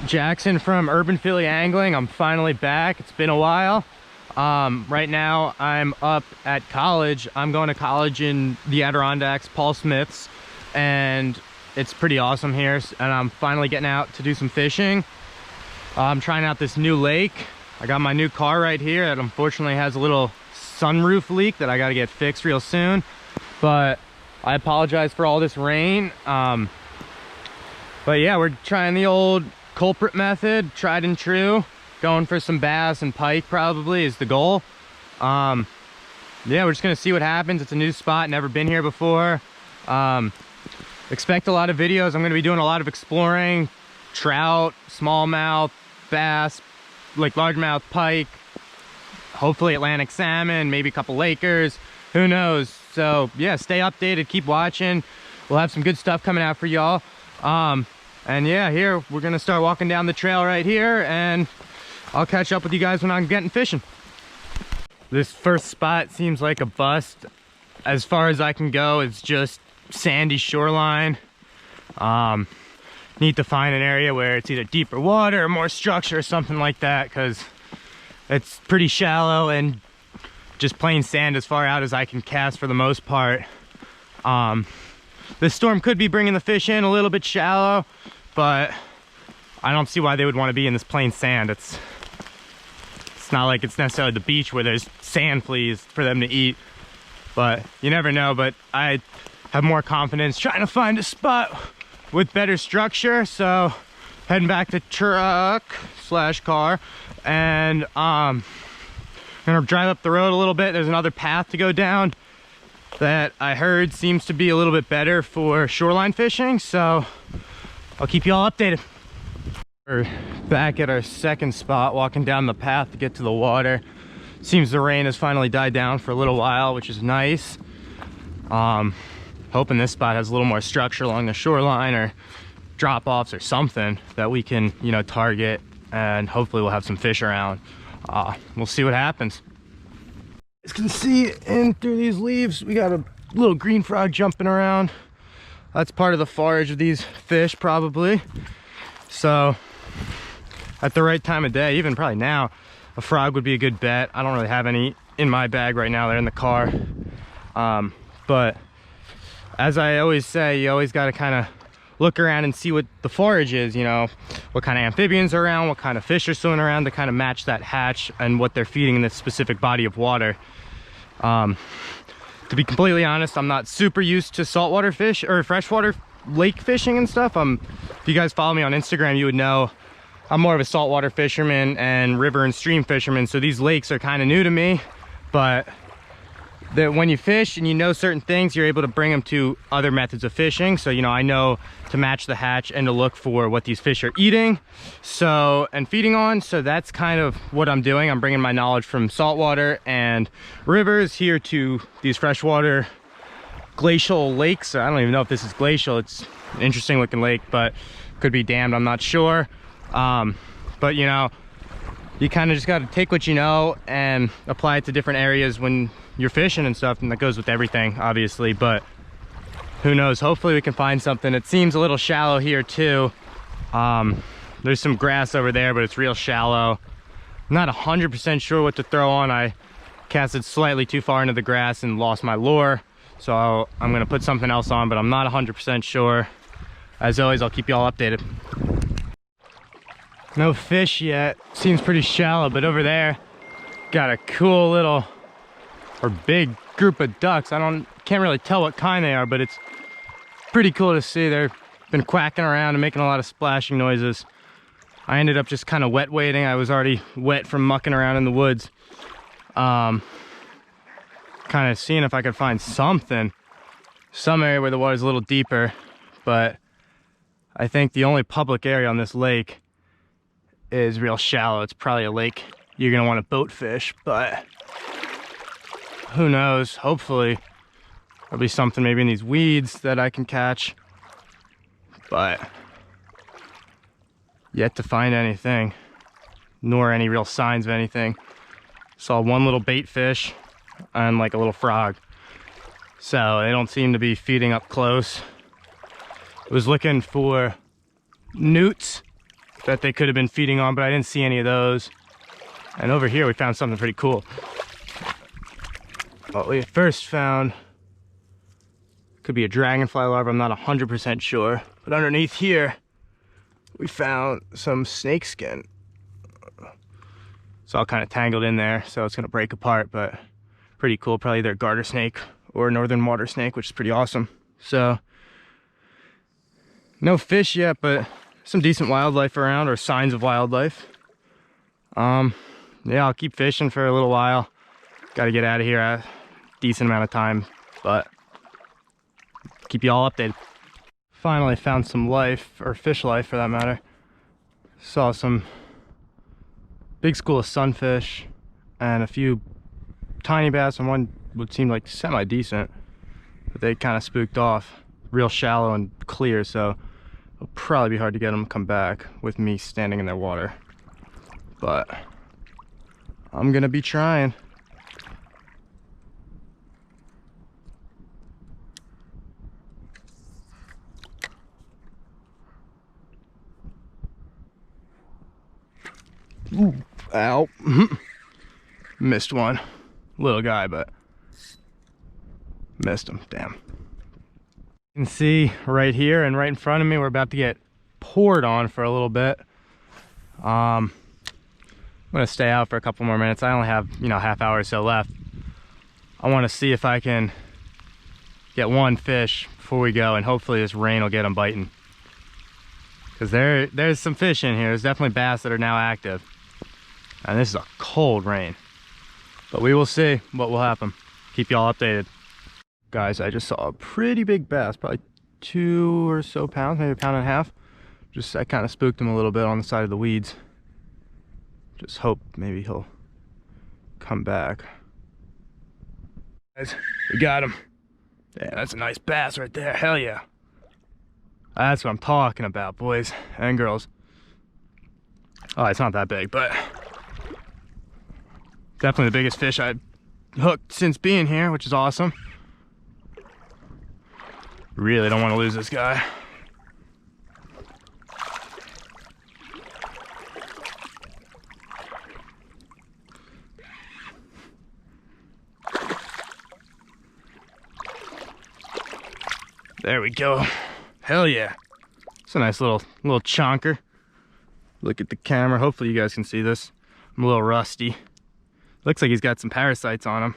Jackson from Urban Philly Angling. I'm finally back. It's been a while. Right now I'm up at college. I'm going to college in the Adirondacks, Paul Smith's, and it's pretty awesome here. And I'm finally getting out to do some fishing. I'm trying out this new lake. I got my new car right here that unfortunately has a little sunroof leak that I got to get fixed real soon. But I apologize for all this rain. But yeah, we're trying the old culprit method, tried and true. Going for some bass and pike probably is the goal. Yeah, we're just gonna see what happens. It's a new spot, never been here before. Expect a lot of videos. I'm gonna be doing a lot of exploring, trout, smallmouth, bass, like largemouth pike, hopefully Atlantic salmon, maybe a couple Lakers, who knows. So yeah, stay updated, keep watching. We'll have some good stuff coming out for y'all. And yeah, here we're gonna start walking down the trail right here, and I'll catch up with you guys when I'm getting fishing. This first spot seems like a bust. As far as I can go, it's just sandy shoreline. Need to find an area where it's either deeper water or more structure or something like that, because it's pretty shallow and just plain sand as far out as I can cast for the most part. This storm could be bringing the fish in a little bit shallow, but I don't see why they would want to be in this plain sand. It's not like it's necessarily the beach where there's sand fleas for them to eat, but you never know. But I have more confidence trying to find a spot with better structure. So heading back to truck slash car, and I'm gonna drive up the road a little bit. There's another path to go down that I heard seems to be a little bit better for shoreline fishing, so I'll keep you all updated. We're back at our second spot, walking down the path to get to the water. Seems the rain has finally died down for a little while, which is nice. Hoping this spot has a little more structure along the shoreline or drop-offs or something that we can, you know, target, and hopefully we'll have some fish around. We'll see what happens. You can see in through these leaves, we got a little green frog jumping around. That's part of the forage of these fish probably. So at the right time of day, even probably now, a frog would be a good bet. I don't really have any in my bag right now, they're in the car. But as I always say, you always got to kind of look around and see what the forage is, you know, what kind of amphibians are around, what kind of fish are swimming around, to kind of match that hatch and what they're feeding in this specific body of water. To be completely honest, I'm not super used to saltwater fish or freshwater lake fishing and stuff. If you guys follow me on Instagram, you would know I'm more of a saltwater fisherman and river and stream fisherman, so these lakes are kind of new to me. But that when you fish and you know certain things, you're able to bring them to other methods of fishing. So, you know, I know to match the hatch and to look for what these fish are eating, so, and feeding on. So that's kind of what I'm doing. I'm bringing my knowledge from saltwater and rivers here to these freshwater glacial lakes. I don't even know if this is glacial. It's an interesting looking lake, but could be dammed, I'm not sure. But you know, you kind of just got to take what you know and apply it to different areas when you're fishing and stuff, and that goes with everything obviously. But who knows, hopefully we can find something. It seems a little shallow here too. There's some grass over there, but it's real shallow. I'm not 100% sure what to throw on. I casted slightly too far into the grass and lost my lure, so I'm gonna put something else on, but I'm not 100% sure. As always, I'll keep you all updated. No fish yet, seems pretty shallow, but over there got a cool little, or big group of ducks. Can't really tell what kind they are, but it's pretty cool to see. They've been quacking around and making a lot of splashing noises. I ended up just kind of wet wading. I was already wet from mucking around in the woods. Kind of seeing if I could find something, some area where the water's a little deeper, but I think the only public area on this lake is real shallow. It's probably a lake you're gonna want to boat fish, but who knows? Hopefully there'll be something maybe in these weeds that I can catch, but yet to find anything, nor any real signs of anything. Saw one little bait fish and like a little frog, so they don't seem to be feeding up close. I was looking for newts that they could have been feeding on, but I didn't see any of those. And over here we found something pretty cool. What we first found could be a dragonfly larva, I'm not 100% sure. But underneath here, we found some snake skin. It's all kind of tangled in there, so it's gonna break apart, but pretty cool. Probably either a garter snake or a northern water snake, which is pretty awesome. So, no fish yet, but some decent wildlife around, or signs of wildlife. Yeah, I'll keep fishing for a little while. Gotta get out of here at a decent amount of time, but keep you all updated. Finally found some life, or fish life for that matter. Saw some big school of sunfish and a few tiny bass, and one would seem like semi-decent, but they kind of spooked off. Real shallow and clear, so it'll probably be hard to get them to come back with me standing in their water. But I'm gonna be trying. Ooh, ow. Missed one. Little guy, but missed him, damn. You can see right here and right in front of me, we're about to get poured on for a little bit. I'm gonna stay out for a couple more minutes. I only have, half hour or so left. I wanna see if I can get one fish before we go, and hopefully this rain will get them biting. Because there's some fish in here. There's definitely bass that are now active. And this is a cold rain. But we will see what will happen. Keep y'all updated. Guys, I just saw a pretty big bass, probably 2 or so pounds, maybe 1.5 pounds. I kind of spooked him a little bit on the side of the weeds. Just hope maybe he'll come back. Guys, we got him. Yeah, that's a nice bass right there. Hell yeah. That's what I'm talking about, boys and girls. Oh, it's not that big, but definitely the biggest fish I've hooked since being here, which is awesome. Really don't want to lose this guy. There we go. Hell yeah. It's a nice little chonker. Look at the camera. Hopefully you guys can see this. I'm a little rusty. Looks like he's got some parasites on him.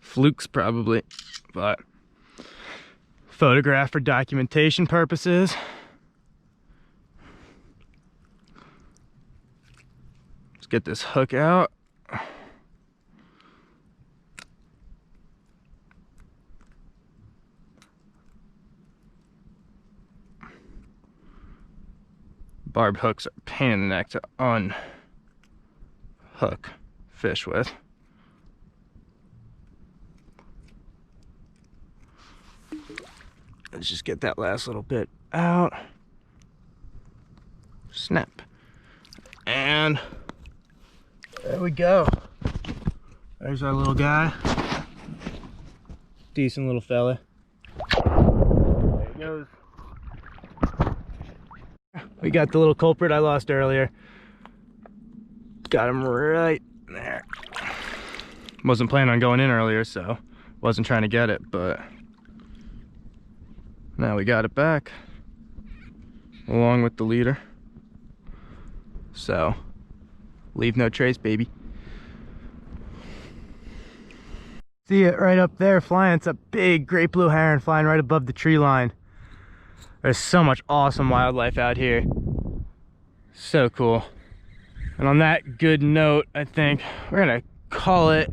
Flukes probably, but photograph for documentation purposes. Let's get this hook out. Barbed hooks are a pain in the neck to unhook fish with. Let's just get that last little bit out. Snap. And there we go. There's our little guy. Decent little fella. There he goes. We got the little culprit I lost earlier. Got him right there. Wasn't planning on going in earlier, so wasn't trying to get it, but now we got it back along with the leader. So leave no trace, baby. See it right up there flying. It's a big great blue heron flying right above the tree line. There's so much awesome wildlife out here. So cool. And on that good note, I think we're gonna call it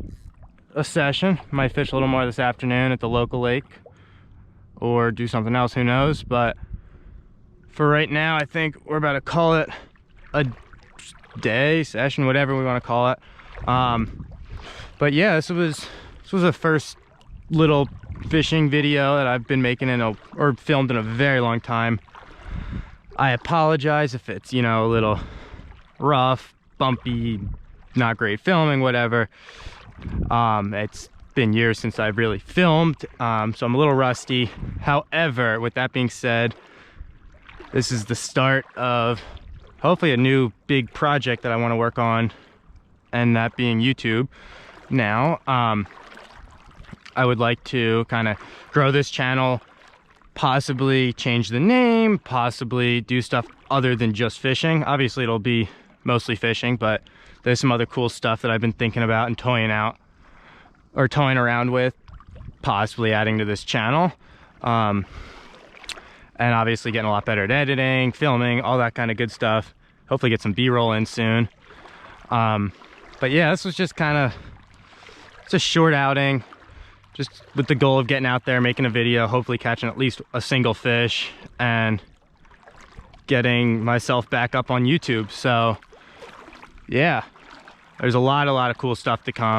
a session. Might fish a little more this afternoon at the local lake or do something else, who knows. But for right now, I think we're about to call it a day, session, whatever we want to call it. But yeah, this was the first little fishing video that I've been making or filmed in a very long time. I apologize if it's, a little rough, bumpy, not great filming, whatever. It's been years since I've really filmed, so I'm a little rusty. However, with that being said, this is the start of hopefully a new big project that I want to work on, and that being YouTube. Now, I would like to kind of grow this channel, possibly change the name, possibly do stuff other than just fishing. Obviously it'll be mostly fishing, but there's some other cool stuff that I've been thinking about and toying around with, possibly adding to this channel. And obviously getting a lot better at editing, filming, all that kind of good stuff. Hopefully get some B-roll in soon. But yeah, this was just kind of, it's a short outing, just with the goal of getting out there, making a video, hopefully catching at least a single fish, and getting myself back up on YouTube. So yeah, there's a lot of cool stuff to come.